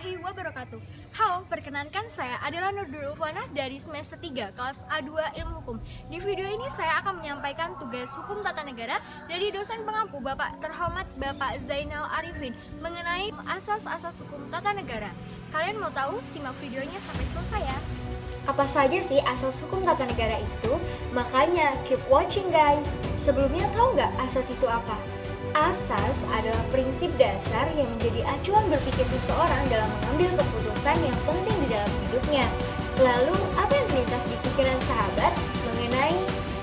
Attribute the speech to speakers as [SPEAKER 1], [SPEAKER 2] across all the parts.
[SPEAKER 1] warahmatullahi wabarakatuh. Halo, perkenankan saya adalah Nurdul Ufana dari semester 3 kelas A2 Ilmu Hukum. Di video ini saya akan menyampaikan tugas hukum tata negara dari dosen pengampu Bapak terhormat Bapak Zainal Arifin mengenai asas-asas hukum tata negara. Kalian mau tahu? Simak videonya sampai selesai ya.
[SPEAKER 2] Apa saja sih asas hukum tata negara itu? Makanya keep watching guys. Sebelumnya tahu nggak asas itu apa? Asas adalah prinsip dasar yang menjadi acuan berpikir seseorang dalam mengambil keputusan yang penting di dalam hidupnya. Lalu, apa yang terlintas di pikiran sahabat mengenai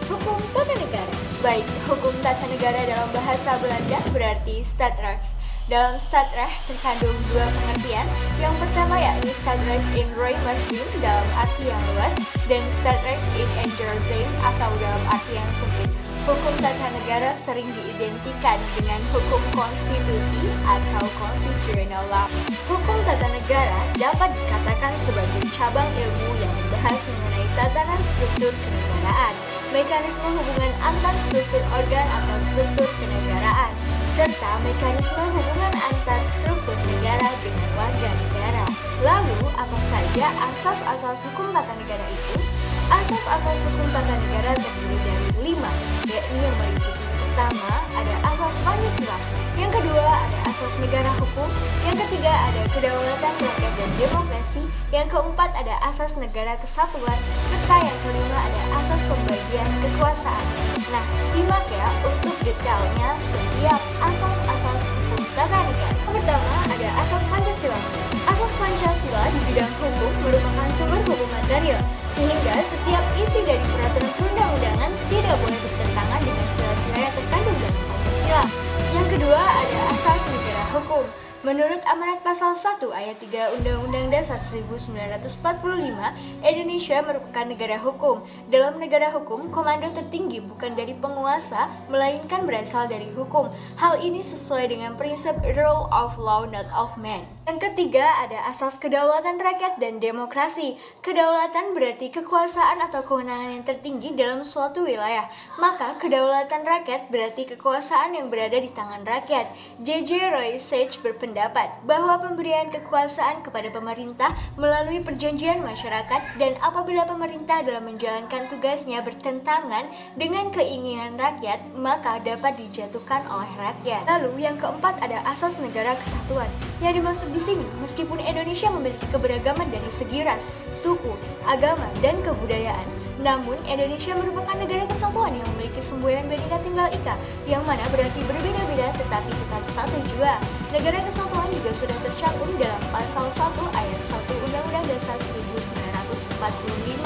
[SPEAKER 2] hukum tata negara? Baik, hukum tata negara dalam bahasa Belanda berarti stadrecht. Dalam stadrecht terkandung dua pengertian. Yang pertama yakni stadrecht in Rijksmuseum dalam arti yang luas dan stadrecht in Engersheim atau dalam arti yang sempit. Hukum tata negara sering diidentikan dengan hukum konstitusi atau constitutional law. Hukum tata negara dapat dikatakan sebagai cabang ilmu yang membahas mengenai tatanan struktur kenegaraan, mekanisme hubungan antar struktur organ atau struktur kenegaraan, serta mekanisme hubungan antar struktur negara dengan warga negara. Lalu, apa saja asas-asas hukum tata negara itu? Asas-asas hukum tata negara terdiri dari 5, yakni yang meliputi pertama ada asas Pancasila, yang kedua ada asas negara hukum, yang ketiga ada kedaulatan rakyat dan demokrasi, yang keempat ada asas negara kesatuan, serta yang kelima ada asas pembagian kekuasaan. Nah, simak ya untuk detailnya setiap asas-asas hukum tata negara. Yang pertama ada asas Pancasila. Asas Pancasila di bidang hukum merupakan sumber hukum material, sehingga setiap isi dari peraturan perundang-undangan tidak boleh bertentangan dengan sila-sila yang terkandung dalam Pancasila. Yang kedua ada asas negara hukum. Menurut Amanat Pasal 1 Ayat 3 Undang-Undang Dasar 1945, Indonesia merupakan negara hukum. Dalam negara hukum, komando tertinggi bukan dari penguasa, melainkan berasal dari hukum. Hal ini sesuai dengan prinsip rule of law not of man. Yang ketiga ada asas kedaulatan rakyat dan demokrasi. Kedaulatan berarti kekuasaan atau kewenangan yang tertinggi dalam suatu wilayah. Maka kedaulatan rakyat berarti kekuasaan yang berada di tangan rakyat. J.J. Roy Sage berpendapat bahwa pemberian kekuasaan kepada pemerintah melalui perjanjian masyarakat dan apabila pemerintah dalam menjalankan tugasnya bertentangan dengan keinginan rakyat, maka dapat dijatuhkan oleh rakyat. Lalu yang keempat ada asas negara kesatuan. Yang dimaksud di sini, meskipun Indonesia memiliki keberagaman dari segi ras, suku, agama, dan kebudayaan, namun Indonesia merupakan negara kesatuan yang memiliki semboyan Bhinneka Tunggal Ika, yang mana berarti berbeda-beda tetapi tetap satu jua. Negara kesatuan juga sudah tercantum dalam Pasal 1 Ayat 1 Undang-Undang Dasar 1945.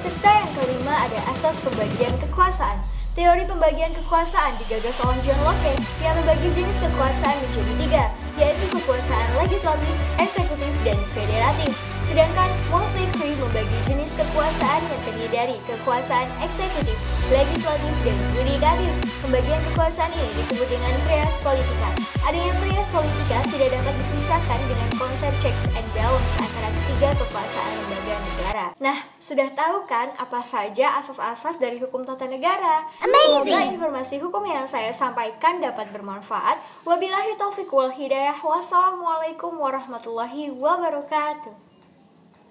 [SPEAKER 2] Serta yang kelima ada asas pembagian kekuasaan. Teori pembagian kekuasaan digagas oleh John Locke yang membagi jenis kekuasaan menjadi 3, yaitu kekuasaan legislatif, eksekutif, dan federatif. Sedangkan Montesquieu membagi jenis kekuasaan yang terdiri dari kekuasaan eksekutif, legislatif, dan yudikatif. Pembagian kekuasaan ini disebut dengan trias politica. Adanya trias politica tidak dapat dipisahkan dengan konsep checks and balance antara ketiga kekuasaan lembaga negara. Nah, sudah tahu kan apa saja asas-asas dari hukum tata negara? Semoga informasi hukum yang saya sampaikan dapat bermanfaat. Wabillahi taufiq wal hidayah. Wassalamualaikum warahmatullahi wabarakatuh.